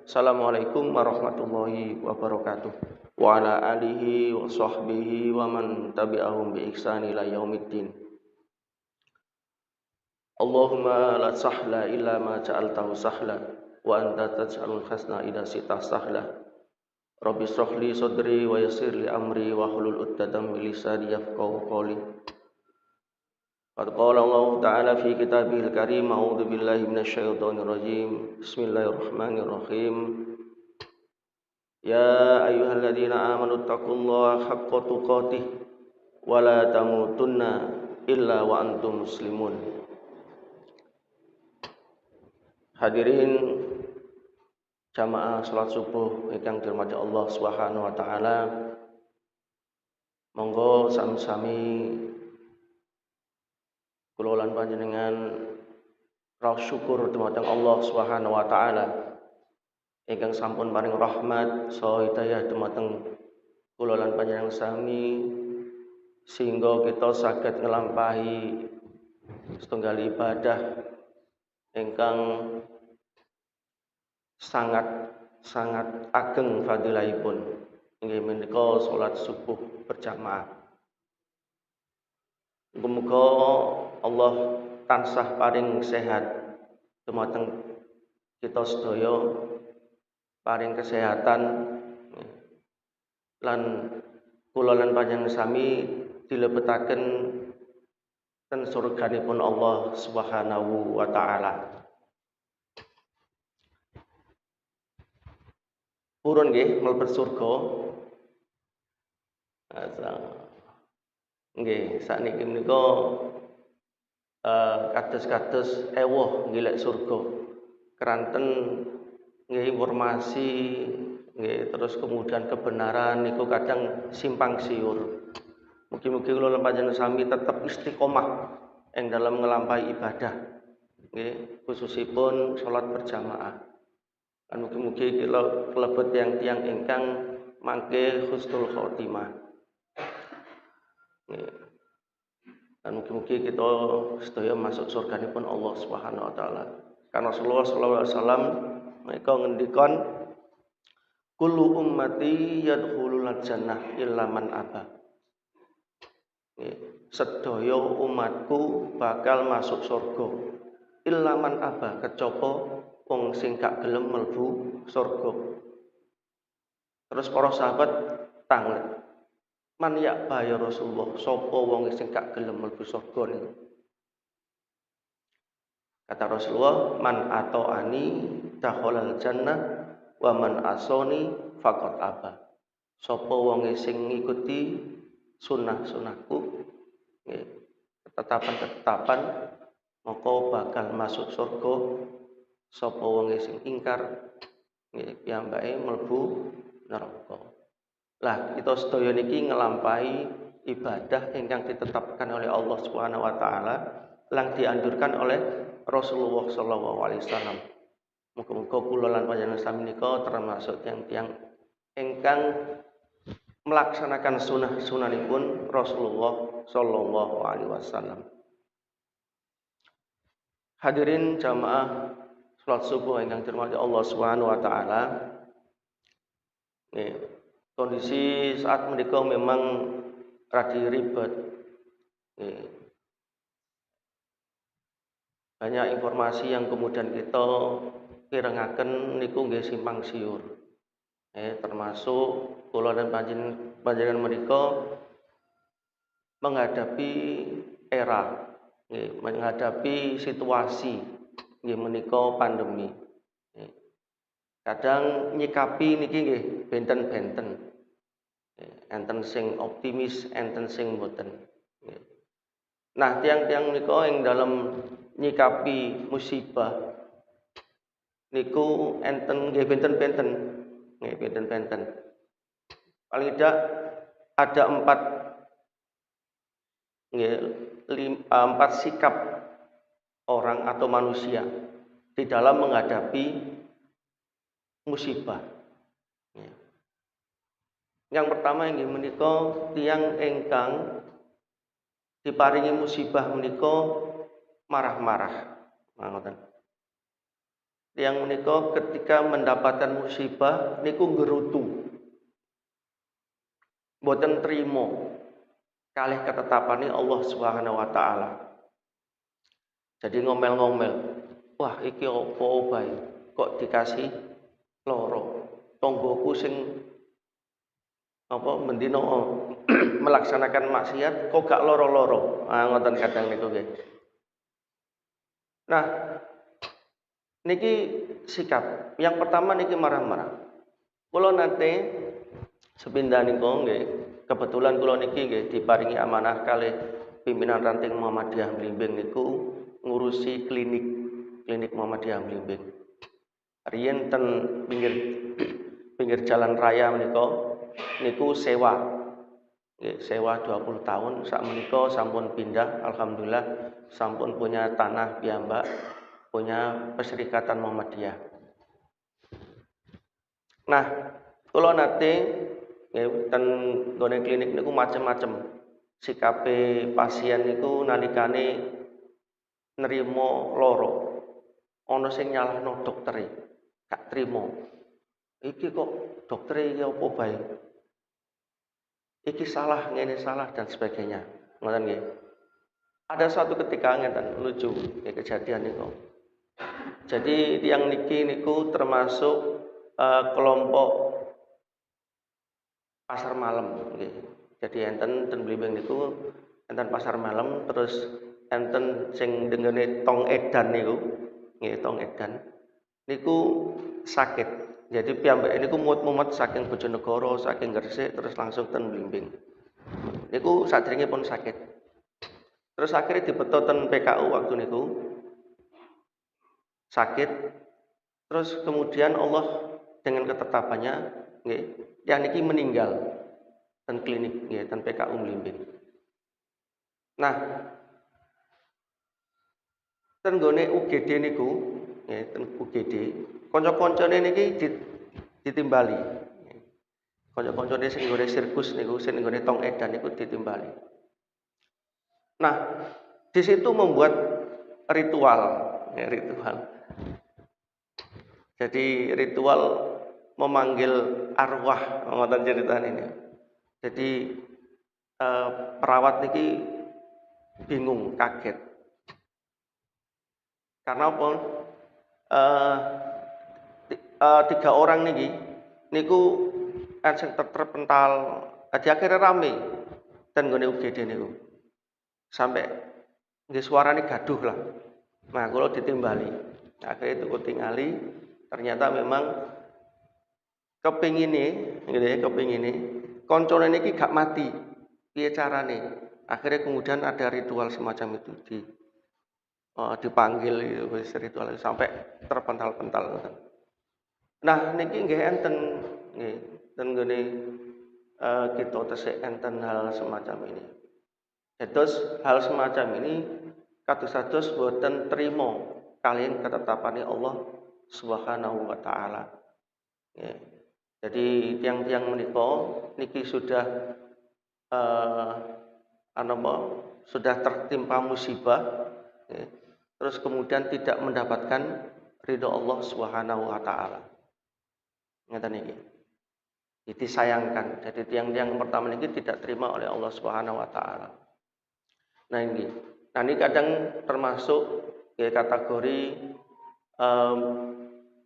Assalamualaikum warahmatullahi wabarakatuh. Wa ala alihi wa sahbihi wa man tabi'ahum bi ihsani ila yaumiddin. Allahumma la sahla illa ma ja'altahu sahla wa anta taj'alul hasna idza sita sahla. Rabbi shrah li sadri wa yassir li amri wa hlul 'uqdatam min lisani yafqahu qawli. Qad qala Allah Ta'ala fi kitabihil karim, a'udzu billahi minasyaitonir rajim. Bismillahirrahmanirrahim. Ya ayyuhalladzina amanu taqullaha haqqa tuqatih wa la tamutunna illa wa antum muslimun. Hadirin jamaah salat subuh ingkang dirahmati Allah Subhanahu wa taala. Monggo sami-sami kula lan panjenengan rasa syukur dumateng Allah Subhanahu wa taala ingkang sampun paring rahmat saha hidayah dumateng kula lan panjenengan sami sehingga kita saged nglampahi setunggal ibadah ingkang sangat ageng fadilahipun, inggih menika salat subuh berjamaah. Muga-muga Allah tansah paring sehat dumateng kita sedaya, paring kesehatan lan kula lan panjenengan sami dilebetaken ten surganipun Allah Subhanahu wa taala. Purun nggih mlebet surga. Nggih, sakniki menika kados-kados ewoh nggilek surga. Keranten nggih informasi nggih terus kemudian kebenaran niku kadang simpang siur. Mugi-mugi kula lan panjenengan sami tetep istiqomah ing dalam ngelampahi ibadah. Nggih, khususipun salat berjamaah. Lan mugi-mugi kula kelebet tiang-tiang ingkang mangke husnul khotimah. Dan mugi-mugi kita sedaya masuk surganipun Allah Subhanahu wa taala. Karena Rasulullah sallallahu alaihi wasallam mereka ngendikan kullu ummati yadkhulul jannah illa man aba. Sedaya umatku bakal masuk surga illa man aba, kejaba wong sing gak gelem mlebu surga. Terus para sahabat tanglet, man ya ya Rasulullah, sapa wong sing gak gelem mlebu surga niku? Kata Rasulullah, man ata'ani dakhalal jannah wa man asoni faqad aba. Sapa wong sing ngikuti sunah-sunahku, ketetapan-ketetapan, maka bakal masuk surga. Sapa wong sing ingkar, piyambake mlebu neraka. Lah kita sedaya niki ngelampahi ibadah ingkang ditetapkan oleh Allah Subhanahu wa taala lan dianjurkan oleh Rasulullah sallallahu alaihi wasallam. Muga-muga kula lan panjenengan sami menika termasuk tiang-tiang ingkang melaksanakan sunah-sunahipun Rasulullah sallallahu alaihi wasallam. Hadirin jamaah salat subuh ingkang dirahmati Allah Subhanahu wa taala. Kondisi saat menika memang radi ribet. Banyak informasi yang kemudian kita kirengaken niku nggih simpang siur. Termasuk kula dan panjenengan menika menghadapi era, menghadapi situasi nggih menika pandemi. Kadang nyikapi niki nggih benten-benten. Enten sing optimis, enten sing mboten. Nah, tiang-tiang menika ing dalam nyikapi musibah niku enten nggih benten-benten. Nggih benten-benten. Paling tidak ada 4 sikap orang atau manusia di dalam menghadapi musibah. Yang pertama inggih menika tiyang ingkang diparingi musibah menika marah-marah. Ngoten. Tiyang menika ketika mendapatkan musibah niku gerutu. Mboten trimo kalih ketetapane Allah Subhanahu wa taala. Jadi ngomel-ngomel. Wah, iki apa bae? Kok dikasih loro? Tonggoku sing mendina melaksanakan maksiat kok gak loro-loro. Ngoten kadang niku nggih. Nah, niki sikap. Yang pertama niki marah-marah. Kula nate sepindah niku nggih, kebetulan kula niki nggih diparingi amanah kalih pimpinan ranting Muhammadiyah Blimbing niku ngurusi klinik Muhammadiyah Blimbing. Riyen ten pinggir jalan raya niku sewa. Nggih, sewa 20 tahun sakmenika sampun pindah, alhamdulillah sampun punya tanah piyambak, punya Perserikatan Muhammadiyah. Nah, kula nate nggih ten nggone klinik niku macem-macem. Sikape pasien niku nalikane nerima loro. Ana sing nyalahno doktere, gak trimo. Iki kok doktere iki apa bae? Iki salah, ngene salah dan sebagainya. Ngoten nggih. Ada suatu ketika ngeten lucu nggih kejadian niku. Jadi tiyang niki niku termasuk kelompok pasar malam nggih. Jadi enten ten Blimbing niku enten pasar malam, terus enten sing dengene tong edan niku nggih, tong edan niku sakit. Jadi piyambake niku mumet-mumet saking Bojonegoro, saking Gresik terus langsung ten Blimbing. Niku sadèrèngé pun sakit. Terus akhirnya dibeto ten PKU waktu niku sakit. Terus kemudian Allah dengan ketetapannya nggih, yang niki meninggal ten klinik nggih, ten PKU Blimbing. Nah, ten nggone UGD niku nggih, ten UGD, kanca-kancane niki ditimbali. Kanca-kancane sing nggone sirkus niku, sing nggone tong edan niku ditimbali. Nah, di situ membuat ritual, ya, ritual. Jadi ritual memanggil arwah, ngoten ceritane ini. Jadi perawat niki bingung, kaget. Karena apa? 3 orang niki niku sing terpental, akhirnya rame ten nggone UGD niku. Sampai nggih suarane gaduh lah. Nah, kula ditimbali. Akhirnya itu tingali, ternyata memang kepingine koncone niki gak mati. Piye carane? Akhirnya kemudian ada ritual semacam itu dipanggil wis ritual sampai terpental-pental. Nah, niki nggih enten nggih ten nggone kita tesih enten hal semacam ini. Terus hal semacam ini kados-kados boten trima kalian ketetapane Allah Subhanahu wa taala. Ya. Jadi tiang-tiang menika niki sudah sudah tertimpa musibah, ya. Terus kemudian tidak mendapatkan ridho Allah Subhanahu wa taala. Ngeten niki. Disayangkan. Jadi tiang-tiang pertama niki tidak terima oleh Allah Subhanahu wa taala. Nah ini kadang termasuk ya, kategori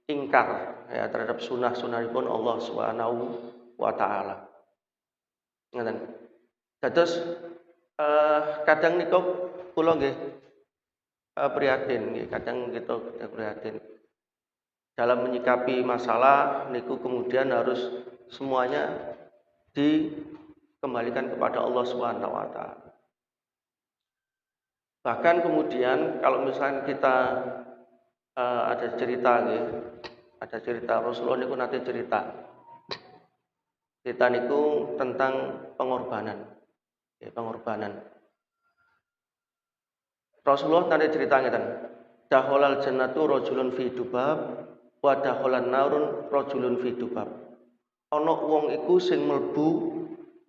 ingkar ya terhadap sunnah-sunnahipun Allah Subhanahu wa taala. Ngoten. Dados kadang nika kula nggih prihatin nggih, kadang kita prihatin dalam menyikapi masalah niku kemudian harus semuanya dikembalikan kepada Allah Subhanahu wa taala. Bahkan kemudian kalau misalnya kita ada cerita Rasulullah niku nanti cerita niku tentang pengorbanan. Ya, pengorbanan. Rasulullah nanti cerita ngeten. Dakhalal jannatu rajulun fi dubab wa dakhalan narun rajulun fi dubab. Ana wong iku sing mlebu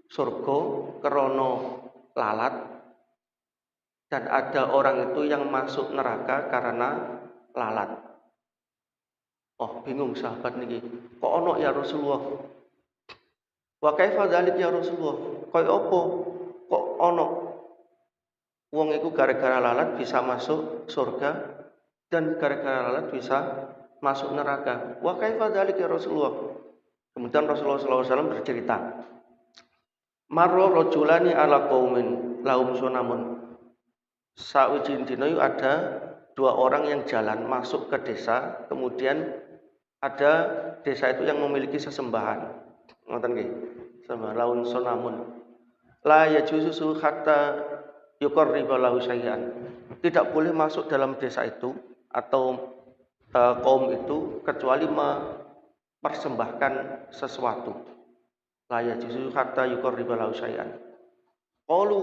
surga krana lalat. Dan ada orang itu yang masuk neraka karena lalat. Oh, bingung sahabat niki. Kok ono ya Rasulullah? Wa kaifa dzalik ya Rasulullah? Kaya apa? Kok ono wong iku gara-gara lalat bisa masuk surga dan gara-gara lalat bisa masuk neraka. Wa kaifa dzalik ya Rasulullah? Kemudian Rasulullah SAW bercerita, marro rajulani ala qaumin lahum sunamun. Saujin dina ada dua orang yang jalan masuk ke desa, kemudian ada desa itu yang memiliki sesembahan. Ngoten nggih. Sembahan laun sunamun. La yajuzu hatta yuqarriba lahu syai'an. Tidak boleh masuk dalam desa itu atau kaum itu kecuali mempersembahkan sesuatu. La yajuzu hatta yuqarriba lahu syai'an. Qalu,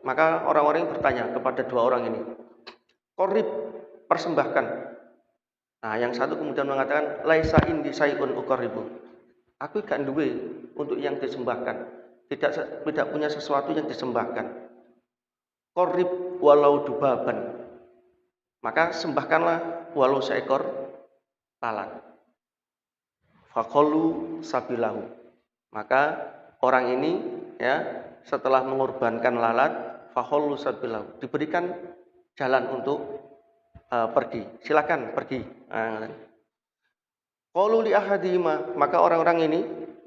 maka orang-orang yang bertanya kepada dua orang ini, qarrib, persembahkan. Nah, yang satu kemudian mengatakan, laisa indi syai'un uqarribu. Aku gak duwe untuk yang disembahkan. Tidak punya sesuatu yang disembahkan. Qarrib walau dubaban. Maka sembahkanlah walau seekor lalat. Faqalu sabilahu. Maka orang ini ya setelah mengorbankan lalat, faqalu sabilahu, diberikan jalan untuk pergi. Silakan pergi. Qalu li ahadihima, maka orang-orang ini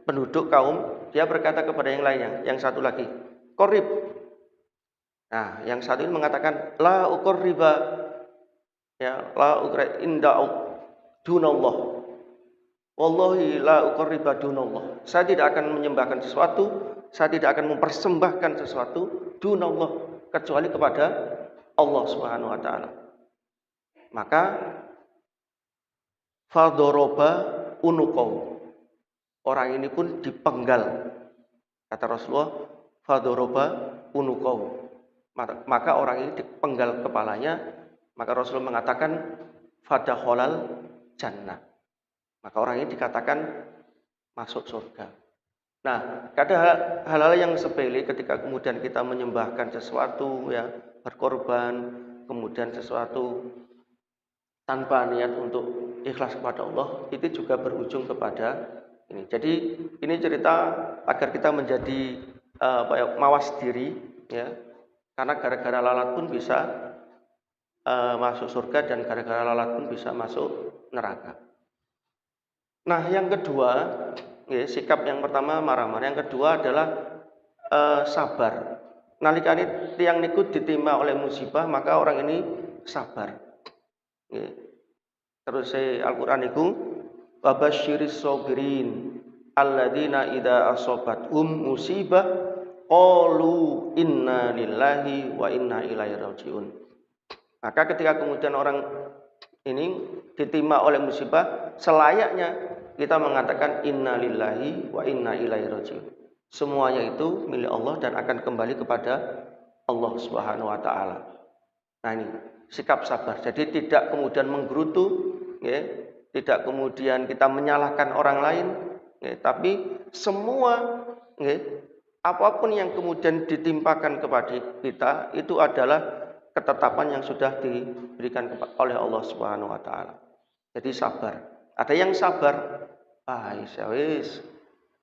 penduduk kaum dia berkata kepada yang lainnya, yang satu lagi, qarrib. Nah, yang satu ini mengatakan la uqarriba, ya la uqra inda dunallah. Wallahi la uqarriba dunallah. Saya tidak akan menyembahkan sesuatu, saya tidak akan mempersembahkan sesuatu dunallah kecuali kepada Allah Subhanahu wa taala. Maka fadoroba unuqau. Orang ini pun dipenggal. Kata Rasulullah, fadoroba unuqau. Maka orang ini dipenggal kepalanya. Maka Rasulullah mengatakan fadakhalal jannah. Maka orang ini dikatakan masuk surga. Nah, ada hal-hal yang sepele ketika kemudian kita menyembahkan sesuatu, ya, berkorban, kemudian sesuatu tanpa niat untuk ikhlas kepada Allah, itu juga berujung kepada ini. Jadi ini cerita agar kita menjadi mawas diri, ya, karena gara-gara lalat pun bisa masuk surga dan gara-gara lalat pun bisa masuk neraka. Nah, yang kedua, ya, sikap yang pertama marah-marah, yang kedua adalah sabar. Nalikane tiang niku ditimpa oleh musibah, maka orang ini sabar. Ya. Terus Al-Qur'an niku wabasyiris sabirin alladzina idza asobathum musibah qalu inna lillahi wa inna ilaihi rajiun. Maka ketika kemudian orang ini ditimpa oleh musibah, selayaknya kita mengatakan inna lillahi wa inna ilaihi rajiun. Semuanya itu milik Allah dan akan kembali kepada Allah Subhanahu wa taala. Nah, ini sikap sabar. Jadi tidak kemudian menggerutu, ya, tidak kemudian kita menyalahkan orang lain, ya, tapi semua, ya, apapun yang kemudian ditimpakan kepada kita itu adalah ketetapan yang sudah diberikan oleh Allah Subhanahu wa taala. Jadi sabar. Ada yang sabar, wis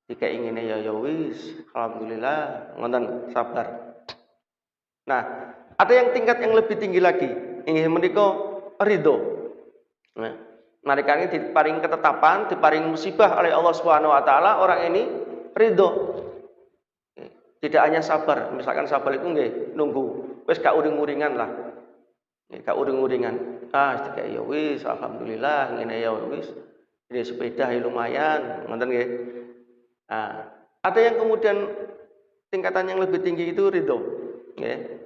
jika ingine ya wis, alhamdulillah, ngoten sabar. Nah, ada yang tingkat yang lebih tinggi lagi, inggih menika ridho. Nah, nalika ini diparing ketetapan, diparing musibah oleh Allah Subhanahu wa taala, orang ini ridho. Tidak hanya sabar, misalkan sabar itu nggih nunggu wis gak uring-uringan lah. Gak uring-uringan. Sedikit ya wis alhamdulillah ngene ya wis. Ini sepeda ya lumayan, ngoten nggih. Nah, ada yang kemudian tingkatan yang lebih tinggi itu ridho. Nggih.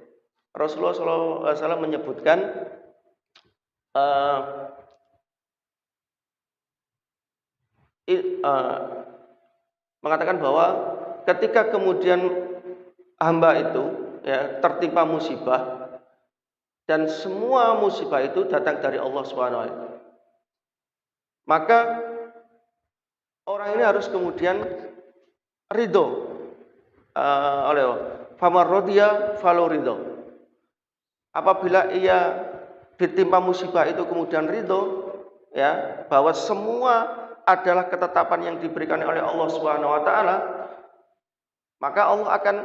Rasulullah SAW menyebutkan mengatakan bahwa ketika kemudian hamba itu, ya, tertimpa musibah dan semua musibah itu datang dari Allah Subhanahu wa taala, maka orang ini harus kemudian ridho oleh famar rodiya falo ridho. Apabila ia ditimpa musibah itu kemudian ridho, ya, bahwa semua adalah ketetapan yang diberikan oleh Allah Subhanahu wa taala, maka Allah akan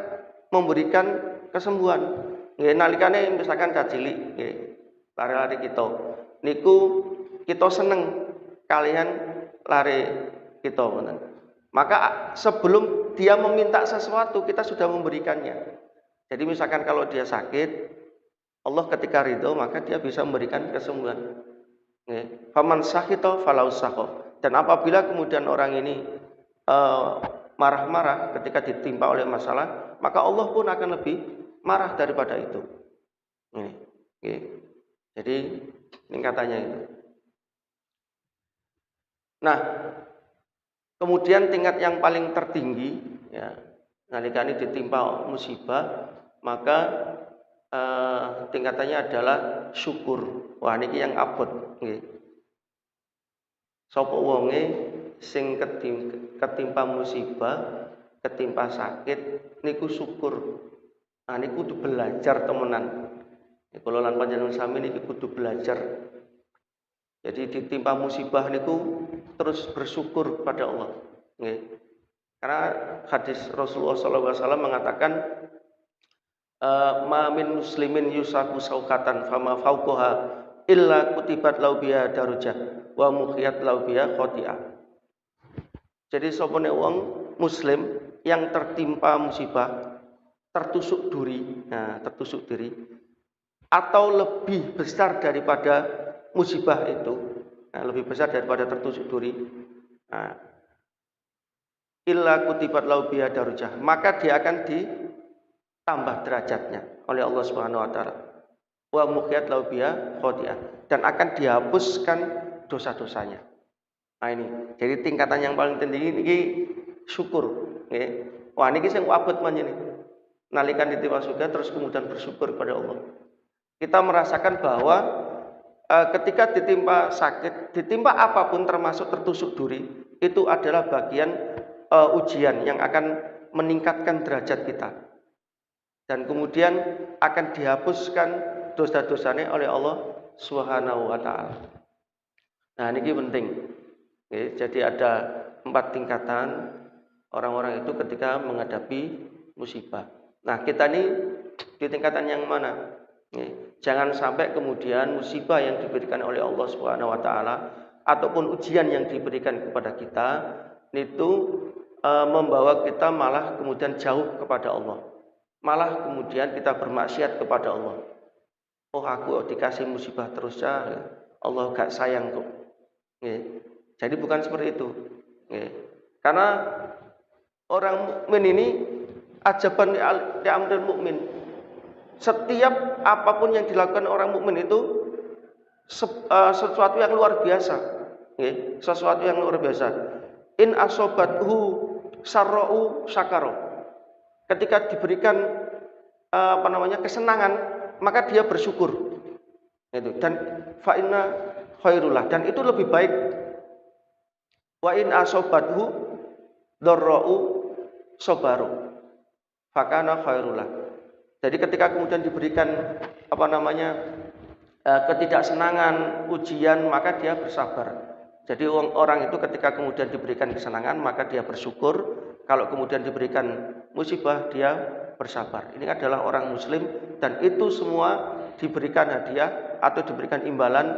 memberikan kesembuhan. Nggih, nalikane misalkan cilik nggih, lare-lare kita niku kita seneng kalian lare kita ngoten. Maka sebelum dia meminta sesuatu kita sudah memberikannya. Jadi misalkan kalau dia sakit, Allah ketika ridho maka dia bisa memberikan kesembuhan. Faman sakhita falau sakho. Dan apabila kemudian orang ini marah-marah ketika ditimpa oleh masalah, maka Allah pun akan lebih marah daripada itu. Jadi tingkatannya itu. Nah, kemudian tingkat yang paling tertinggi, ya, nalika ini ditimpa musibah, maka tingkatannya adalah syukur. Wah, niki yang abot. Sapa wonge sing ketimpa musibah, ketimpa sakit, niku syukur. Nah, niku kudu belajar temenan. Kula lan panjenengan sami niki kudu belajar. Jadi ditimpa musibah niku terus bersyukur kepada Allah. Karena hadis Rasulullah SAW mengatakan, ma min muslimin yusaku saukatan fama fauqaha illa kutibat lau biha darujah wa mukhiyat lau biha khoti'ah. Jadi sopone wong muslim yang tertimpa musibah, tertusuk duri, tertusuk duri, atau lebih besar daripada musibah itu, lebih besar daripada tertusuk duri, illa kutibat lau biha darujah, maka dia akan ditambah derajatnya oleh Allah Subhanahu wa taala. Wa mukhiyat lau biha khoti'ah, dan akan dihapuskan dosa-dosanya. Nah ini, jadi tingkatan yang paling tinggi ini syukur. Wah ini sing abot manjen. Nalikan ditimpa surga terus kemudian bersyukur kepada Allah. Kita merasakan bahwa ketika ditimpa sakit, ditimpa apapun termasuk tertusuk duri, itu adalah bagian ujian yang akan meningkatkan derajat kita. Dan kemudian akan dihapuskan dosa-dosanya oleh Allah Subhanahu wa taala. Nah, ini penting. Jadi ada 4 tingkatan orang-orang itu ketika menghadapi musibah. Nah, kita ini di tingkatan yang mana? Jangan sampai kemudian musibah yang diberikan oleh Allah Subhanahu wa taala ataupun ujian yang diberikan kepada kita itu membawa kita malah kemudian jauh kepada Allah. Malah kemudian kita bermaksiat kepada Allah. Oh, aku dikasih musibah terus ya, Allah gak sayang kok. Jadi bukan seperti itu. Karena orang mukmin ini ajaban li amril mukmin. Setiap apapun yang dilakukan orang mukmin itu sesuatu yang luar biasa. Sesuatu yang luar biasa. In asobathu sarra'u syakaro. Ketika diberikan kesenangan, maka dia bersyukur. Dan fa inna khairullah, dan itu lebih baik. Wa in asobathu dharra'u sabaru fakana khairullah. Jadi ketika kemudian diberikan ketidaksenangan, ujian, maka dia bersabar. Jadi orang itu ketika kemudian diberikan kesenangan maka dia bersyukur, kalau kemudian diberikan musibah dia bersabar. Ini adalah orang muslim, dan itu semua diberikan hadiah atau diberikan imbalan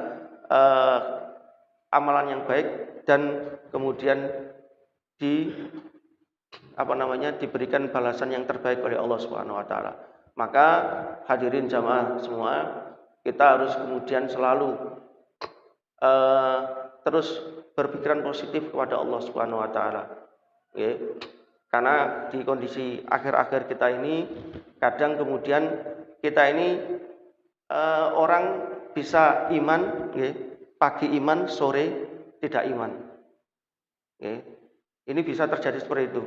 amalan yang baik, dan kemudian diberikan balasan yang terbaik oleh Allah Subhanahu wa taala. Maka hadirin jamaah semua, kita harus kemudian selalu terus berpikiran positif kepada Allah Subhanahu wa taala. Karena di kondisi akhir-akhir kita ini kadang kemudian kita ini orang bisa iman, pagi iman, sore tidak iman. Ini bisa terjadi seperti itu.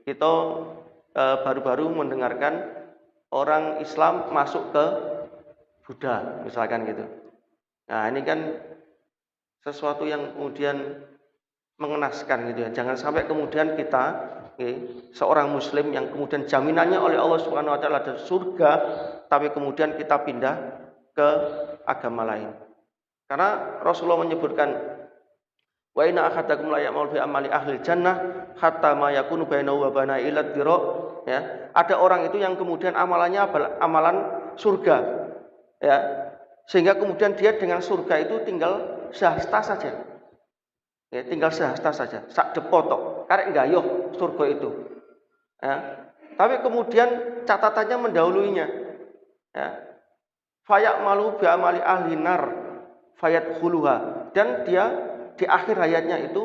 Kita baru-baru mendengarkan orang Islam masuk ke Buddha, misalkan gitu. Nah, ini kan sesuatu yang kemudian mengenaskan gitu ya. Jangan sampai kemudian kita seorang muslim yang kemudian jaminannya oleh Allah Subhanahu wa taala adalah surga, tapi kemudian kita pindah ke agama lain. Karena Rasulullah menyebutkan wa inna ahadakum la ya'mal bi amali ahli jannah hatta ma yakunu bainahu wa baina illa dira, ya. Ada orang itu yang kemudian amalannya amalan surga, ya. Sehingga kemudian dia dengan surga itu tinggal sehasta saja. Ya, tinggal sehasta saja, sak depotok, karek gayuh surga itu. Ya. Tapi kemudian catatannya mendahuluinya. Ya. Fayak malu bi amali ahli nar fayat khuluha, dan dia di akhir hayatnya itu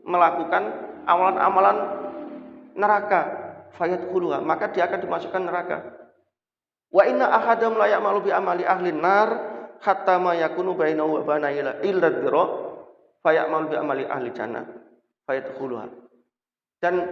melakukan amalan-amalan neraka fayat khuluha, maka dia akan dimasukkan neraka. Wa inna ahadam la ya'malu bi amali ahli nar hatta ma yakunu bainahu wa baina illa dzira fayamalu bi amali ahli jannah fayat khuluha. Dan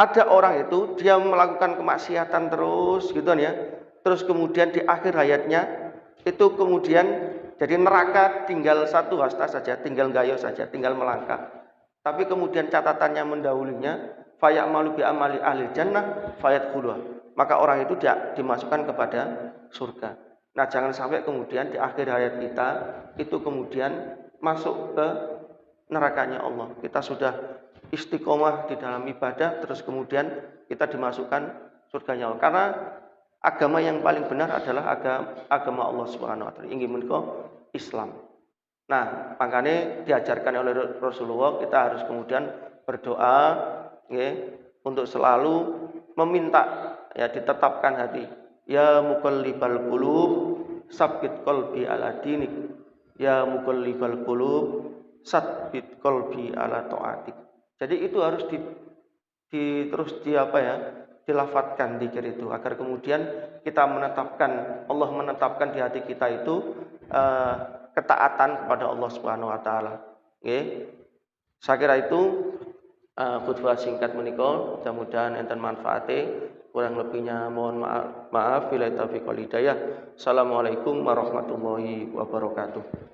ada orang itu dia melakukan kemaksiatan terus gitu ya. Terus kemudian di akhir hayatnya itu kemudian jadi neraka tinggal satu hasta saja, tinggal gayo saja, tinggal melangkah. Tapi kemudian catatannya mendahulunya fayamalu bi amali ahli jannah fayadkhuluha. Maka orang itu dimasukkan kepada surga. Nah, jangan sampai kemudian di akhir hayat kita itu kemudian masuk ke nerakanya Allah. Kita sudah istiqomah di dalam ibadah terus kemudian kita dimasukkan surganya Allah. Karena agama yang paling benar adalah agama Allah Subhanahu wa taala. Inggih menika Islam. Nah, makanya diajarkan oleh Rasulullah kita harus kemudian berdoa nggih untuk selalu meminta ya ditetapkan hati. Ya muqallibal qulub, tsabbit qalbi ala dinik. Ya muqallibal qulub, tsabbit qalbi ala taatik. Jadi itu harus dilafatkan zikir itu agar kemudian kita menetapkan, Allah menetapkan di hati kita itu ketaatan kepada Allah Subhanahu wa taala. Nggih. Saya kira itu khutbah singkat menika, mudah-mudahan enten manfaate. Kurang lebihnya mohon maaf. Billahi taufiq wal hidayah. Assalamualaikum warahmatullahi wabarakatuh.